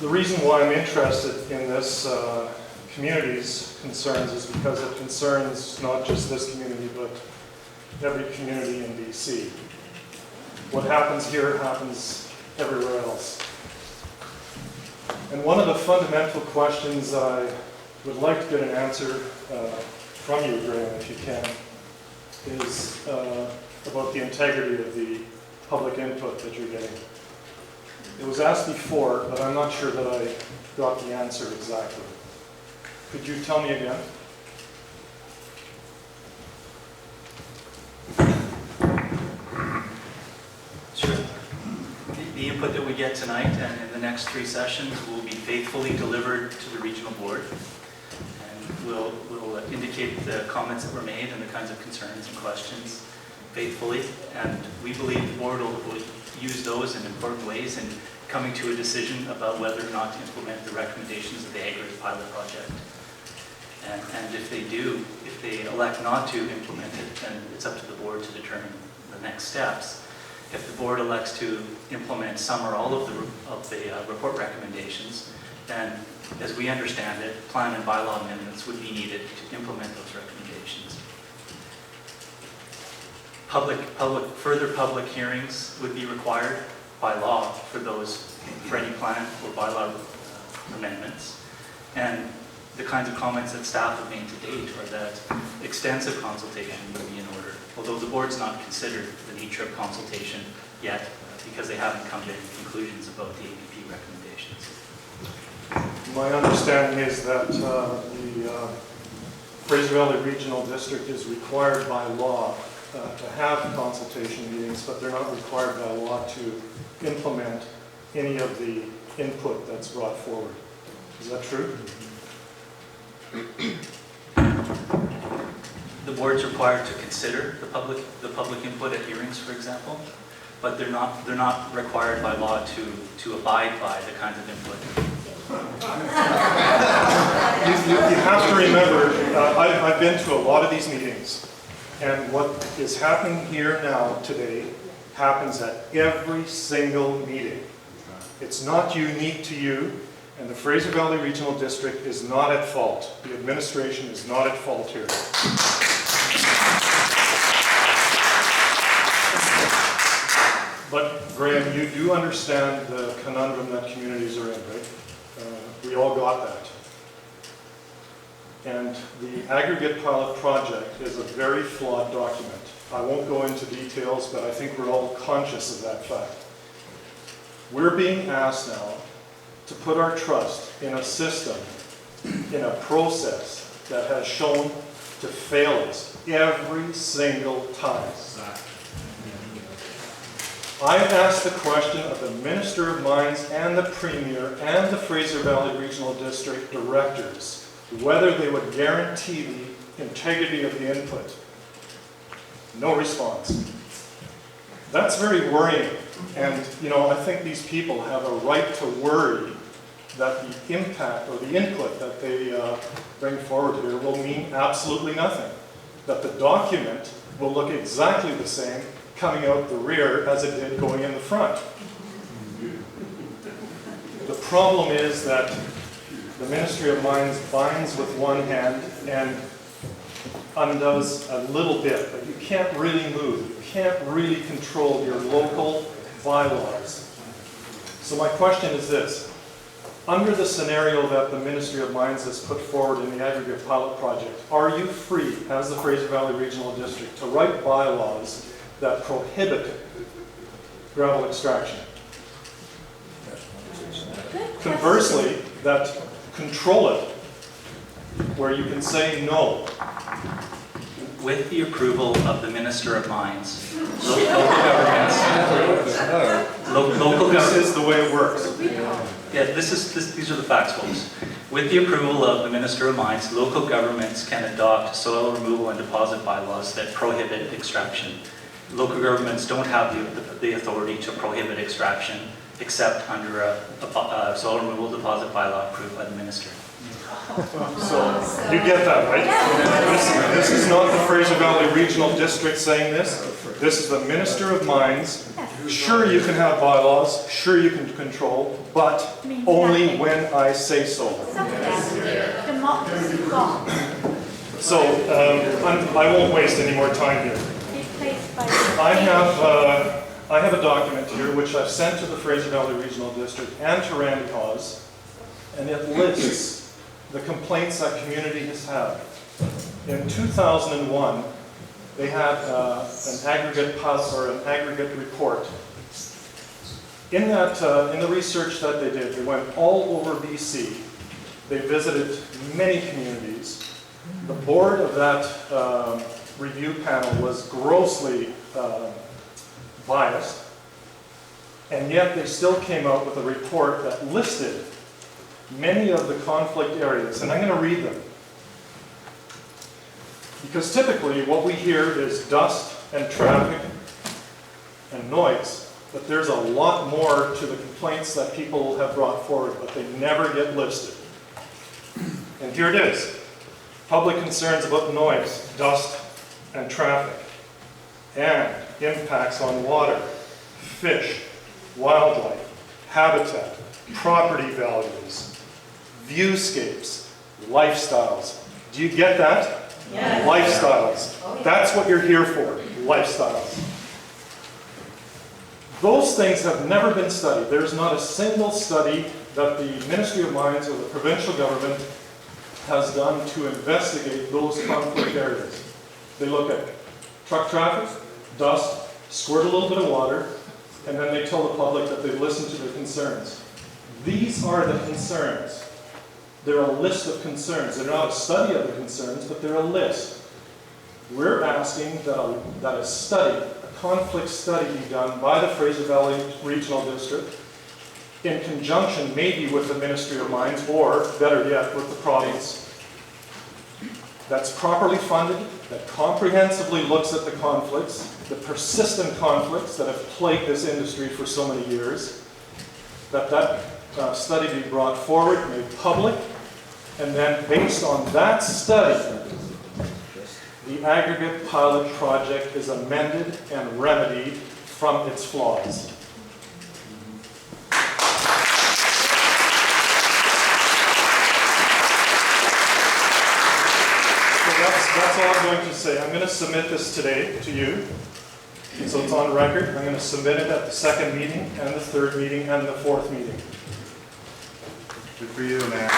The reason why I'm interested in this community's concerns is because it concerns not just this community, but every community in BC. What happens here happens everywhere else. And one of the fundamental questions I would like to get an answer from you, Graham, if you can, is about the integrity of the public input that you're getting. It was asked before, but I'm not sure that I got the answer exactly. Could you tell me again? Sure. The input that we get tonight and in the next 3 sessions will be faithfully delivered to the regional board. And we'll indicate the comments that were made and the kinds of concerns and questions faithfully. And we believe the board will use those in important ways in coming to a decision about whether or not to implement the recommendations of the aggregate pilot project. And if they do, if they elect not to implement it, then it's up to the board to determine the next steps. If the board elects to implement some or all of the report recommendations, then, as we understand it, plan and bylaw amendments would be needed to implement those recommendations. Further public hearings would be required by law for any plan or bylaw amendments. And the kinds of comments that staff have made to date are that extensive consultation would be in order, although the board's not considered the nature of consultation yet because they haven't come to any conclusions about the APP recommendations. My understanding is that the Fraser Valley Regional District is required by law to have consultation meetings, but they're not required by law to implement any of the input that's brought forward. Is that true? The board's required to consider the public input at hearings, for example, but they're not required by law to abide by the kinds of input. You have to remember, I've been to a lot of these meetings, and what is happening here now today happens at every single meeting. It's not unique to you. And the Fraser Valley Regional District is not at fault. The administration is not at fault here. But Graham, you do understand the conundrum that communities are in, right? We all got that. And the aggregate pilot project is a very flawed document. I won't go into details, but I think we're all conscious of that fact. We're being asked now to put our trust in a system, in a process that has shown to fail us every single time. I've asked the question of the Minister of Mines and the Premier and the Fraser Valley Regional District directors whether they would guarantee the integrity of the input. No response. That's very worrying. And, you know, I think these people have a right to worry that the impact or the input that they bring forward here will mean absolutely nothing. That the document will look exactly the same coming out the rear as it did going in the front. The problem is that the Ministry of Mines binds with one hand and undoes a little bit, but you can't really move. You can't really control your local bylaws. So my question is this. Under the scenario that the Ministry of Mines has put forward in the aggregate pilot project, are you free, as the Fraser Valley Regional District, to write bylaws that prohibit gravel extraction? Conversely, that control it, where you can say no. With the approval of the Minister of Mines, local governments, This is the way it works. Yeah, these are the facts, folks. With the approval of the Minister of Mines, local governments can adopt soil removal and deposit bylaws that prohibit extraction. Local governments don't have the authority to prohibit extraction except under a soil removal deposit bylaw approved by the Minister. So, you get that, right? This is not the Fraser Valley Regional District saying this. This is the Minister of Mines Sure, you can have bylaws, sure you can control, but Means only nothing. when I say so. Democracy gone. So, I won't waste any more time here. Replaced by I have a document here which I've sent to the Fraser Valley Regional District and to Randy Hawes, and it lists the complaints that community has had. In 2001, they had an aggregate report. In the research that they did, they went all over BC. They visited many communities. The board of that review panel was grossly biased, and yet they still came out with a report that listed many of the conflict areas, and I'm going to read them. Because typically what we hear is dust and traffic and noise, but there's a lot more to the complaints that people have brought forward, but they never get listed. And here it is. Public concerns about noise, dust, and traffic, and impacts on water, fish, wildlife, habitat, property values, viewscapes, lifestyles. Do you get that? Yes. Lifestyles. That's what you're here for, lifestyles. Those things have never been studied. There's not a single study that the Ministry of Mines or the provincial government has done to investigate those conflict areas. They look at truck traffic, dust, squirt a little bit of water, and then they tell the public that they've listened to the concerns. These are the concerns. They're a list of concerns. They're not a study of the concerns, but they're a list. We're asking that a study, a conflict study, be done by the Fraser Valley Regional District in conjunction maybe with the Ministry of Mines, or better yet, with the province, that's properly funded, that comprehensively looks at the conflicts, the persistent conflicts that have plagued this industry for so many years, that study be brought forward, made public, and then based on that study, the aggregate pilot project is amended and remedied from its flaws. That's all I'm going to say. I'm going to submit this today to you, so it's on record. I'm going to submit it at the second meeting, and the third meeting, and the fourth meeting. Good for you, man.